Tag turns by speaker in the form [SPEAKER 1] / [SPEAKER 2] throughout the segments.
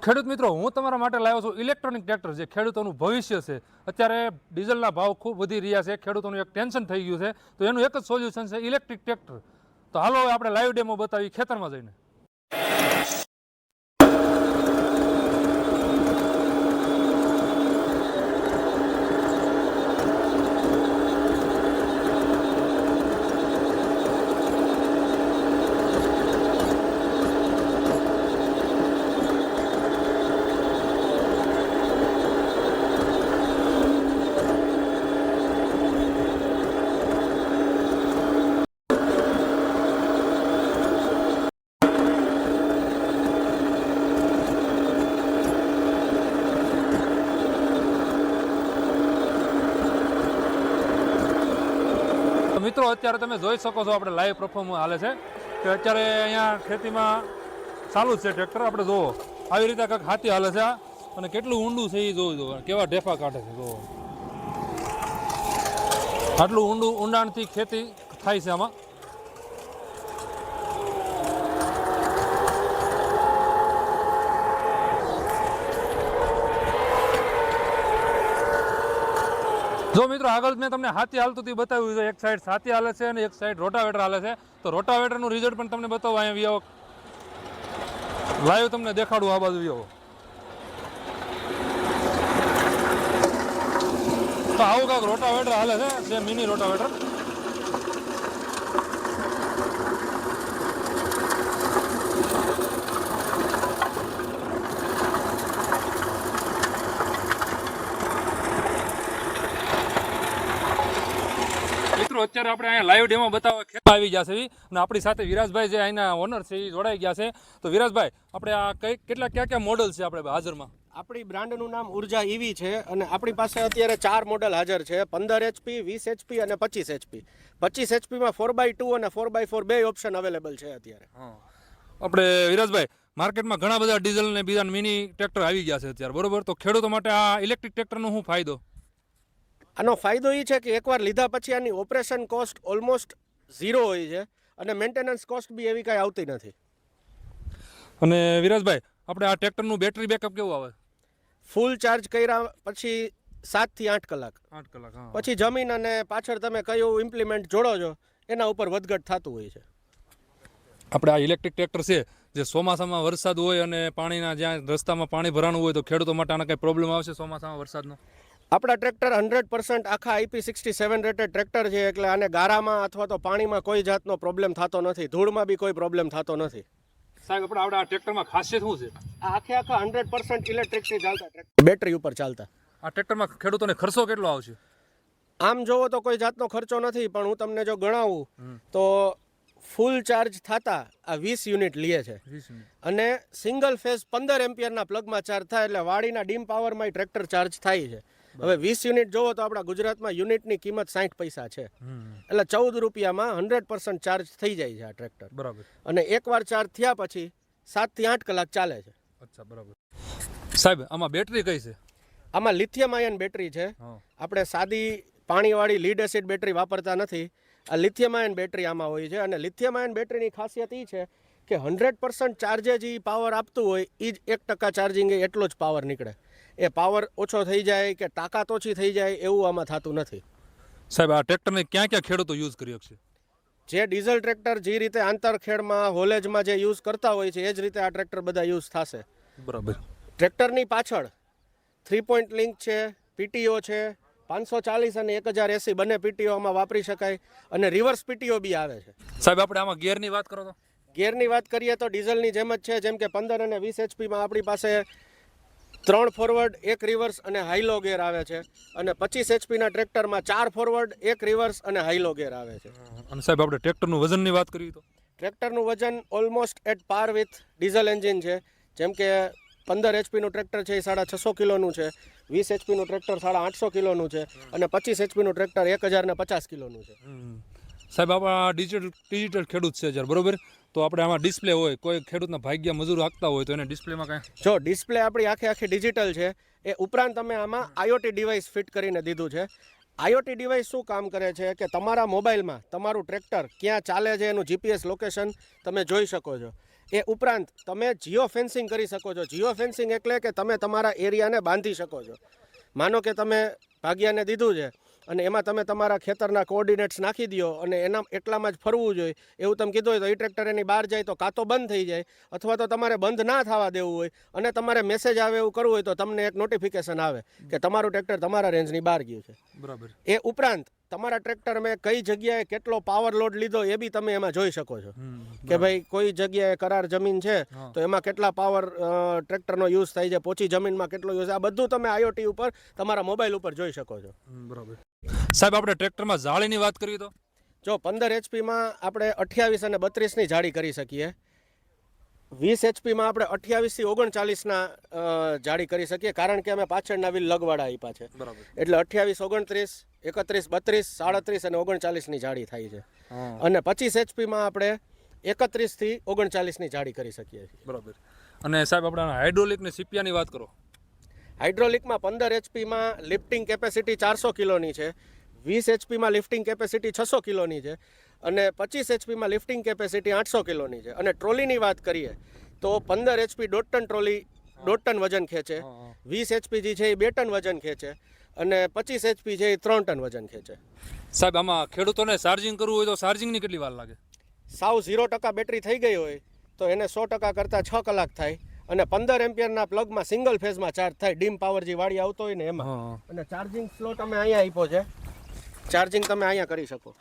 [SPEAKER 1] ખેડૂત મિત્રો, હું તમારા માટે લાવ્યો છું ઇલેક્ટ્રોનિક ટ્રેક્ટર જે ખેડૂતોનું ભવિષ્ય છે. અત્યારે ડીઝલના ભાવ ખૂબ વધી રહ્યા છે, ખેડૂતોનું એક ટેન્શન થઈ ગયું છે, તો એનું એક જ સોલ્યુશન છે ઇલેક્ટ્રિક ટ્રેક્ટર. તો હાલો હવે આપણે લાઈવ ડેમો બતાવી ખેતરમાં જઈને. મિત્રો, અત્યારે તમે જોઈ શકો છો આપણે લાઈવ પરફોર્મન્સ હાલે છે કે અત્યારે અહીંયા ખેતીમાં ચાલુ જ છે ટ્રેક્ટર. આપણે જોવો આવી રીતે કંઈક હાથી હાલે છે અને કેટલું ઊંડું છે એ જોવો, કેવા ઢેફા કાઢે છે જોવો. આટલું ઊંડાણથી ખેતી થાય છે આમાં. જો મિત્રો, આગળ મેં તમને હાથી હાલતું બતાવ્યું છે. એક સાઈડ હાથી હાલે છે અને એક સાઈડ રોટાવેટર હાલે છે. તો રોટાવેટરનું રિઝલ્ટ પણ તમને બતાવો. અહીંયા વિયાવો લાઈવ તમને દેખાડું. આ બાજુ વિયાવો તો આવું કાંક રોટાવેટર હાલે છે, જે મિની રોટાવેટર. અત્યારે આપણે અહીંયા લાઈવ ડેમો બતાવવા ખેતર આવી ગયા છે અને આપણી સાથે વિરાજભાઈ જે અહીંના ઓનર છે એ જોડાઈ ગયા છે. તો વિરાજભાઈ, આપણે આ કયા મોડલ છે આપણે હાજરમાં?
[SPEAKER 2] આપણી બ્રાન્ડનું નામ ઉર્જા ઈવી છે અને આપણી પાસે અત્યારે 4 મોડલ હાજર છે: 15 HP, 20 HP અને 25 HP. 25 HP માં 4x2 અને 4x4 બે ઓપ્શન અવેલેબલ છે અત્યારે.
[SPEAKER 1] આપણે વિરાજભાઈ, માર્કેટમાં ઘણા બધા ડીઝલ ને બીજા મિની ટ્રેક્ટર આવી ગયા છે અત્યારે, બરોબર? તો ખેડૂતો માટે આ ઇલેક્ટ્રિક ટ્રેક્ટરનો શું ફાયદો?
[SPEAKER 2] આનો ફાયદો એ છે કે એકવાર લીધા પછી આની ઓપરેશન કોસ્ટ ઓલમોસ્ટ 0 હોય છે અને મેન્ટેનન્સ કોસ્ટ બી એવી કાંઈ આવતી નથી.
[SPEAKER 1] અને વિરાજભાઈ, આપણે આ ટ્રેક્ટરનું બેટરી બેકઅપ કેવું આવે?
[SPEAKER 2] ફૂલ ચાર્જ કર્યા પછી 7 થી 8 કલાક.
[SPEAKER 1] 8 કલાક.
[SPEAKER 2] પછી જમીન અને પાછળ તમે કયું ઇમ્પ્લિમેન્ટ જોડો છો એના ઉપર વધઘટ થતું હોય છે.
[SPEAKER 1] આપણે આ ઇલેક્ટ્રિક ટ્રેક્ટર છે જે ચોમાસામાં વરસાદ હોય અને પાણીના જ્યાં રસ્તામાં પાણી ભરાણું હોય તો ખેડૂતો માટે આના કંઈ પ્રોબ્લેમ આવશે ચોમાસામાં વરસાદનો?
[SPEAKER 2] આપણા ટ્રેક્ટર 100% આખા IP67 રેટેડ ટ્રેક્ટર છે, એટલે આને ગારામાં અથવા તો પાણીમાં કોઈ જાતનો પ્રોબ્લેમ થતો નથી, ધૂળમાં બી કોઈ પ્રોબ્લેમ થતો નથી.
[SPEAKER 1] સાહેબ, આપણે આ ટ્રેક્ટરમાં ખાસિયત શું છે?
[SPEAKER 2] આ આખા 100% ઇલેક્ટ્રિકથી ચાલતા ટ્રેક્ટર, બેટરી ઉપર ચાલતા.
[SPEAKER 1] આ ટ્રેક્ટરમાં ખેડૂતોને ખર્ચો કેટલો આવશે?
[SPEAKER 2] આમ જોવો તો કોઈ જાતનો ખર્ચો નથી, પણ હું તમને જો ગણાવું તો ફૂલ ચાર્જ થતા આ 20 યુનિટ લે છે અને સિંગલ ફેઝ 15 એમ્પિયરના પ્લગમાં ચાર્જ થાય એટલે વાડીના ડીમ પાવરમાં ટ્રેક્ટર ચાર્જ થાય છે. હવે 20 યુનિટ જોવો તો આપણા ગુજરાતમાં યુનિટની કિંમત 60 પૈસા છે, એટલે 14 રૂપિયામાં 100% ચાર્જ થઈ જાય છે આ ટ્રેક્ટર.
[SPEAKER 1] બરાબર. અને
[SPEAKER 2] એકવાર ચાર્જ થયા પછી 7 થી 8 કલાક ચાલે છે.
[SPEAKER 1] અચ્છા, બરાબર. સાહેબ, આમાં બેટરી કઈ છે?
[SPEAKER 2] આમાં લિથિયમ આયન બેટરી છે. આપણે સાદી પાણીવાળી લીડ એસિડ બેટરી વાપરતા નથી. આ લિથિયમ આયન બેટરી આમાં હોય છે અને લિથિયમ આયન બેટરીની ખાસિયત એ છે કે 100% ચાર્જે જે પાવર આપતું હોય એ જ 1% ચાર્જિંગ એટલો જ પાવર નીકળે. એ પાવર ઓછો થઈ જાય કે તાકાત ઓછી થઈ જાય એવું આમાં થતું નથી.
[SPEAKER 1] સાહેબ, આ ટ્રેક્ટરને ક્યાં ક્યાં ખેડૂતો યુઝ કરી શકશે?
[SPEAKER 2] જે ડીઝલ ટ્રેક્ટર જે રીતે આંતરખેડમાં હોલેજમાં જે યુઝ કરતા હોય છે એ જ રીતે આ ટ્રેક્ટર બધા યુઝ થશે.
[SPEAKER 1] બરાબર.
[SPEAKER 2] ટ્રેક્ટરની પાછળ 3 પોઈન્ટ લિંક છે, પીટીઓ છે, 540 અને 1080 બંને પીટીઓ આમાં વાપરી શકાય અને રિવર્સ પીટીઓ બી આવે છે.
[SPEAKER 1] સાહેબ, આપણે આમાં ગિયરની વાત કરો તો?
[SPEAKER 2] ગિયરની વાત કરીએ તો ડીઝલની જેમ જ છે, જેમ કે 15 અને 20 HPમાં આપણી પાસે 3 ફોરવર્ડ 1 રિવર્સ અને હાઈલો ગેર આવે છે અને 25 HPના ટ્રેક્ટરમાં 4 ફોરવર્ડ 1 રિવર્સ અને હાઈલો ગેર આવે છે.
[SPEAKER 1] અને સાહેબ, આપણે ટ્રેક્ટરનું વજનની વાત કરીએ તો?
[SPEAKER 2] ટ્રેક્ટરનું વજન ઓલમોસ્ટ એટ પાર વિથ ડીઝલ એન્જિન છે. જેમ કે 15 HPનું ટ્રેક્ટર છે એ 650 કિલોનું છે, 20 HPનું ટ્રેક્ટર 850 કિલોનું છે અને 25 HPનું ટ્રેક્ટર 1050 કિલોનું છે.
[SPEAKER 1] સાહેબ, આપણા ડિજિટલ ખેડૂત છે જ્યારે, બરોબર? તો આપણે આમાં ડિસ્પ્લે હોય, કોઈ ખેડૂતના ભાગ્ય મજૂર હાંકતા હોય તો એને ડિસ્પ્લેમાં કાંઈ?
[SPEAKER 2] જો ડિસ્પ્લે આપણી આખી ડિજિટલ છે, એ ઉપરાંત તમે આમાં IoT ડિવાઇસ ફિટ કરીને દીધું છે. IoT ડિવાઇસ શું કામ કરે છે કે તમારા મોબાઈલમાં તમારું ટ્રેક્ટર ક્યાં ચાલે છે એનું GPS લોકેશન તમે જોઈ શકો છો. એ ઉપરાંત તમે જીઓ ફેન્સિંગ કરી શકો છો. જીઓ ફેન્સિંગ એટલે કે તમે તમારા એરિયાને બાંધી શકો છો. માનો કે તમે ભાગ્યાને દીધું છે અને એમાં તમે તમારા ખેતરના કોઓર્ડિનેટ્સ નાખી દો અને એના એટલામાં જ ફરવું જોઈએ એવું તમે કીધું હોય તો એ ટ્રેક્ટર એની બહાર જાય તો કાં તો બંધ થઈ જાય અથવા તો તમારે બંધ ના થવા દેવું હોય અને તમારે મેસેજ આવે એવું કરવું હોય તો તમને એક નોટિફિકેશન આવે કે તમારું ટ્રેક્ટર તમારા રેન્જની બહાર ગયું છે.
[SPEAKER 1] બરાબર.
[SPEAKER 2] એ ઉપરાંટ તમારા ટ્રેક્ટર મેં કઈ જગ્યાએ કેટલો પાવર લોડ લીધો એ બી તમે એમાં જોઈ શકો છો કે ભાઈ કોઈ જગ્યાએ કરાર જમીન છે તો એમાં કેટલા પાવર ટ્રેક્ટરનો યુઝ થાય છે, પોચી જમીનમાં કેટલો યુઝ, આ બધું તમે IoT ઉપર તમારા મોબાઈલ ઉપર જોઈ શકો છો.
[SPEAKER 1] બરાબર. સાહેબ આપણે ટ્રેક્ટરમાં જાળીની વાત કરીએ તો
[SPEAKER 2] જો 15 HP માં આપણે 28 અને 32ની જાળી કરી શકીએ. 20 HP માં આપણે 28 થી 39 જાળી કરી શકીએ કારણ કે અમે પાછળના વ્હીલ લગવાડા આપ્યા છે.
[SPEAKER 1] બરાબર.
[SPEAKER 2] એટલે 28, 29, 31, 32, 37 અને 39ની જાળી થાય છે. અને 25 HP માં આપણે 31 થી 39ની જાળી કરી શકીએ છીએ.
[SPEAKER 1] બરાબર. અને સાહેબ આપણે હાઇડ્રોલિક ને સીપિયાની વાત કરો.
[SPEAKER 2] હાઇડ્રોલિકમાં 15 HP માં લિફ્ટિંગ કેપેસિટી 400 કિલોની છે, 20 HP માં લિફ્ટિંગ કેપેસિટી 600 કિલોની છે અને 25 HP માં લિફ્ટિંગ કેપેસિટી 800 કિલોની છે. અને ટ્રોલીની વાત કરીએ તો 15 HP 1.5 ટન ટ્રોલી 1.5 ટન વજન ખેંચે, 20 HP જે છે એ 2 ટન વજન ખેંચે અને 25 HP છે એ 3 ટન વજન ખેંચે.
[SPEAKER 1] સાહેબ આમાં ખેડૂતોને ચાર્જિંગ કરવું હોય તો ચાર્જિંગની કેટલી વાર લાગે?
[SPEAKER 2] સાવ 0% બેટરી થઈ ગઈ હોય તો એને 100% કરતાં 6 કલાક થાય અને 15 એમ્પિયરના પ્લગમાં સિંગલ ફેઝમાં ચાર્જ થાય, ડીમ પાવર જે વાળી આવતો હોય ને એમાં. અને ચાર્જિંગ સ્લોટ અમે અહીંયા આપ્યો છે, ચાર્જિંગ તમે અહીંયા કરી શકો.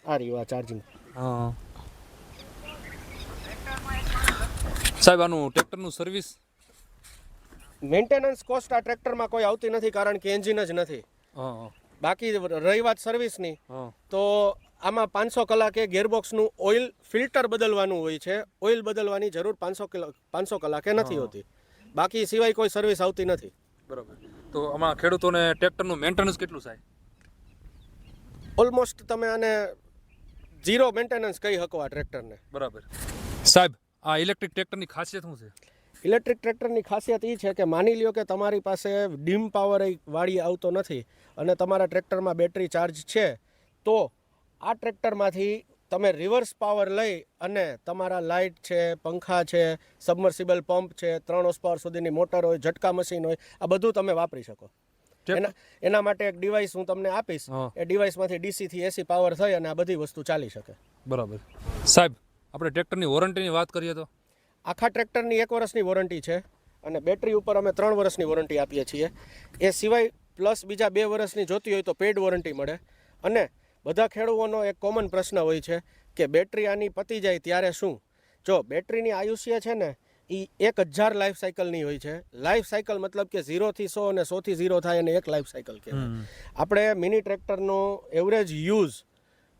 [SPEAKER 2] આ રહ્યું આ ચાર્જિંગ.
[SPEAKER 1] સાહેબ આનું ટ્રેક્ટરનું સર્વિસ
[SPEAKER 2] મેન્ટેનન્સ કોસ્ટ આ ટ્રેક્ટરમાં કોઈ આવતી નથી કારણ કે એન્જિન જ નથી. બાકી રહી વાત સર્વિસની તો આમાં 500 કલાકે ગિયરબોક્સનું ઓઇલ ફિલ્ટર બદલવાનું હોય છે. ઓઇલ બદલવાની જરૂર 500 કલાકે નથી હોતી. બાકી સિવાય કોઈ સર્વિસ આવતી નથી.
[SPEAKER 1] બરાબર. તો આમાં ખેડૂતોને ટ્રેક્ટરનું મેન્ટેનન્સ કેટલું થાય?
[SPEAKER 2] ઓલમોસ્ટ તમે આને 0 મેન્ટેનન્સ કહી શકો આ ટ્રેક્ટરને.
[SPEAKER 1] બરાબર. સાહેબ આ ઇલેક્ટ્રિક ટ્રેક્ટરની ખાસિયત શું છે?
[SPEAKER 2] ઇલેક્ટ્રિક ટ્રેક્ટરની ખાસિયત એ છે કે માની લ્યો કે તમારી પાસે ડીમ પાવર વાળી આવતો નથી અને તમારા ટ્રેક્ટરમાં બેટરી ચાર્જ છે તો આ ટ્રેક્ટરમાંથી તમે રિવર્સ પાવર લઈ અને તમારા લાઇટ છે, પંખા છે, સબમર્સિબલ પંપ છે, 3 હોર્સ પાવર સુધીની મોટર હોય, ઝટકા મશીન હોય, આ બધું તમે વાપરી શકો. એના માટે એક ડિવાઇસ હું તમને આપીશ. એ ડિવાઇસમાંથી DC થી AC પાવર થઈ અને આ બધી વસ્તુ ચાલી શકે.
[SPEAKER 1] બરાબર. સાહેબ આપણે ટ્રેક્ટરની વોરંટીની વાત કરીએ તો
[SPEAKER 2] આખા ટ્રેક્ટરની 1 વર્ષની વોરંટી છે અને બેટરી ઉપર અમે 3 વર્ષની વોરંટી આપીએ છીએ. એ સિવાય પ્લસ બીજા 2 વર્ષની જોતી હોય તો પેડ વોરંટી મળે. અને બધા ખેડૂતોનો એક કોમન પ્રશ્ન હોય છે કે બેટરી આની પતી જાય ત્યારે શું? જો બેટરીની આયુષ્ય છે ને એ 1000 લાઈફ સાયકલની હોય છે. લાઈફ સાયકલ મતલબ કે 0 થી 100 અને 100 થી 0 થાય અને એક લાઈફ સાયકલ કહેવાય. આપણે મિની ટ્રેક્ટરનો એવરેજ યુઝ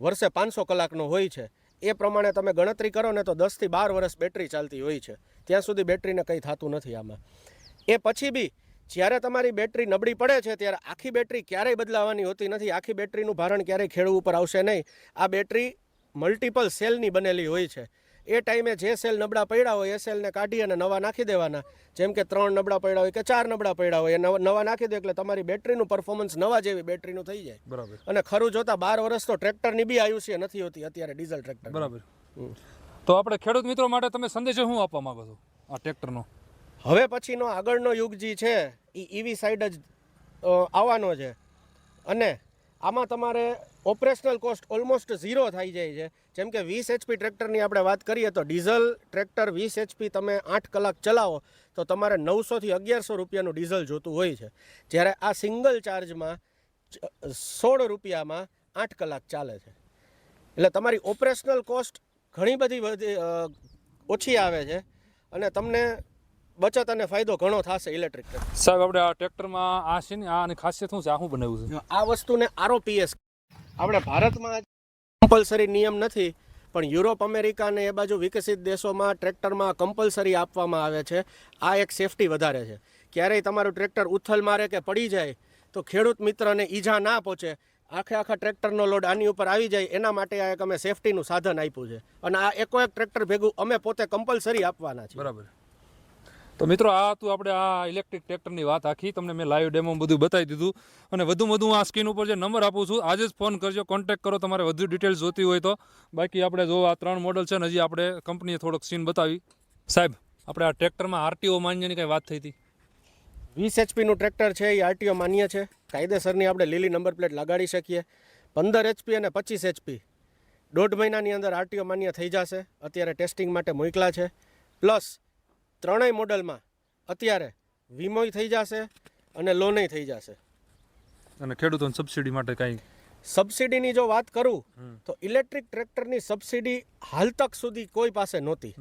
[SPEAKER 2] વર્ષે 500 કલાકનો હોય છે. એ પ્રમાણે તમે ગણતરી કરો ને તો 10 થી 12 વર્ષ બેટરી ચાલતી હોય છે. ત્યાં સુધી બેટરીને કંઈ થતું નથી આમાં. એ પછી બી જ્યારે તમારી બેટરી નબળી પડે છે ત્યારે આખી બેટરી ક્યારેય બદલાવાની હોતી નથી. આખી બેટરીનું ભારણ ક્યારેય ખેડૂત ઉપર આવશે નહીં. આ બેટરી મલ્ટિપલ સેલની બનેલી હોય છે. એ ટાઈમે જે સેલ નબળા પડ્યા હોય એ સેલને કાઢી અને નવા નાખી દેવાના. જેમ કે 3 નબળા પડ્યા હોય કે 4 નબળા પડ્યા હોય એ નવા નાખી દો એટલે તમારી બેટરીનું પરફોર્મન્સ નવા જેવી બેટરીનું થઈ જાય.
[SPEAKER 1] બરાબર.
[SPEAKER 2] અને ખરું જોતા 12 વર્ષ તો ટ્રેક્ટરની બી આયુષ્ય નથી હોતી અત્યારે ડીઝલ ટ્રેક્ટર.
[SPEAKER 1] બરાબર. તો આપણે ખેડૂત મિત્રો માટે તમે સંદેશો શું આપવા માંગો છો આ ટ્રેક્ટરનો?
[SPEAKER 2] હવે પછીનો આગળનો યુગ જે છે એ EV સાઈડ જ આવવાનો છે અને આમાં તમારે ઓપરેશનલ કોસ્ટ ઓલમોસ્ટ 0 થઈ જાય છે. જેમ કે 20 HP ટ્રેક્ટરની આપણે વાત કરીએ તો ડીઝલ ટ્રેક્ટર 20 HP તમે 8 કલાક ચલાવો તો તમારે 900 થી 1100 રૂપિયાનું ડીઝલ જોતું હોય છે. જ્યારે આ સિંગલ ચાર્જમાં 16 રૂપિયામાં 8 કલાક ચાલે છે. એટલે તમારી ઓપરેશનલ કોસ્ટ ઘણી બધી ઓછી આવે છે અને તમને બચત અને ફાયદો ઘણો થશે ઇલેક્ટ્રિક ટ્રેક્ટર.
[SPEAKER 1] સાહેબ આપણે આ ટ્રેક્ટરમાં આ છે ને આની ખાસિયત શું છે? આ શું બનાવ્યું છે?
[SPEAKER 2] આ વસ્તુને ROPS આપણે ભારતમાં કમ્પલસરી નિયમ નથી પણ યુરોપ, અમેરિકા અને એ બાજુ વિકસિત દેશોમાં ટ્રેક્ટરમાં કમ્પલસરી આપવામાં આવે છે. આ એક સેફટી વધારે છે. ક્યારેય તમારું ટ્રેક્ટર ઉથલ મારે કે પડી જાય તો ખેડૂત મિત્રને ઈજા ના પહોંચે. આખા ટ્રેક્ટરનો લોડ આની ઉપર આવી જાય એના માટે આ એક અમે સેફટીનું સાધન આપ્યું છે અને આ એક ટ્રેક્ટર ભેગું અમે પોતે કમ્પલસરી આપવાના છે.
[SPEAKER 1] બરાબર. તો મિત્રો આ હતું આપણે આ ઇલેક્ટ્રિક ટ્રેક્ટરની વાત આખી તમને મેં લાઈવ ડેમો બધું બતાવી દીધું અને વધુ આ સ્ક્રીન ઉપર જે નંબર આપું છું આજે જ ફોન કરજો, કોન્ટેક્ટ કરો તમારે વધુ ડિટેલ્સ જોતી હોય તો. બાકી આપણે જો આ 3 મોડલ છે ને હજી આપણે કંપનીએ થોડોક સીન બતાવી સાહેબ આપણે આ ટ્રેક્ટરમાં આરટીઓ માન્યની કંઈ વાત થઈ હતી?
[SPEAKER 2] 20 એચપીનું ટ્રેક્ટર છે એ આરટીઓ માન્ય છે, કાયદેસરની આપણે લીલી નંબર પ્લેટ લગાડી શકીએ. 15 એચપી અને 25 એચપી 1.5 મહિનાની અંદર આરટીઓ માન્ય થઈ જશે. અત્યારે ટેસ્ટિંગ માટે મોકલા છે. પ્લસ ત્રણેય મોડલમાં અત્યારે વીમોય થઈ જશે અને લોનય થઈ જશે.
[SPEAKER 1] અને ખેડૂતોને સબસિડી માટે કાંઈ?
[SPEAKER 2] સબસિડીની જો વાત કરું તો ઇલેક્ટ્રિક ટ્રેક્ટરની સબસિડી હાલ તક સુધી કોઈ પાસે નહોતી.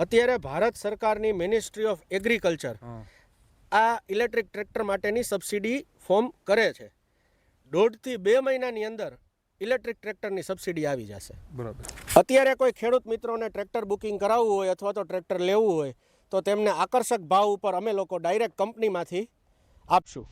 [SPEAKER 2] અત્યારે ભારત સરકારની મિનિસ્ટ્રી ઓફ એગ્રીકલ્ચર આ ઇલેક્ટ્રિક ટ્રેક્ટર માટેની સબસિડી ફોર્મ કરે છે. 1.5 થી 2 મહિનાની અંદર ઇલેક્ટ્રિક ટ્રેક્ટરની સબસિડી આવી જશે.
[SPEAKER 1] બરાબર.
[SPEAKER 2] અત્યારે કોઈ ખેડૂત મિત્રોને ટ્રેક્ટર બુકિંગ કરાવવું હોય અથવા તો ટ્રેક્ટર લેવું હોય તો તેમને આકર્ષક ભાવ ઉપર અમે લોકો ડાયરેક્ટ કંપનીમાંથી આપશું.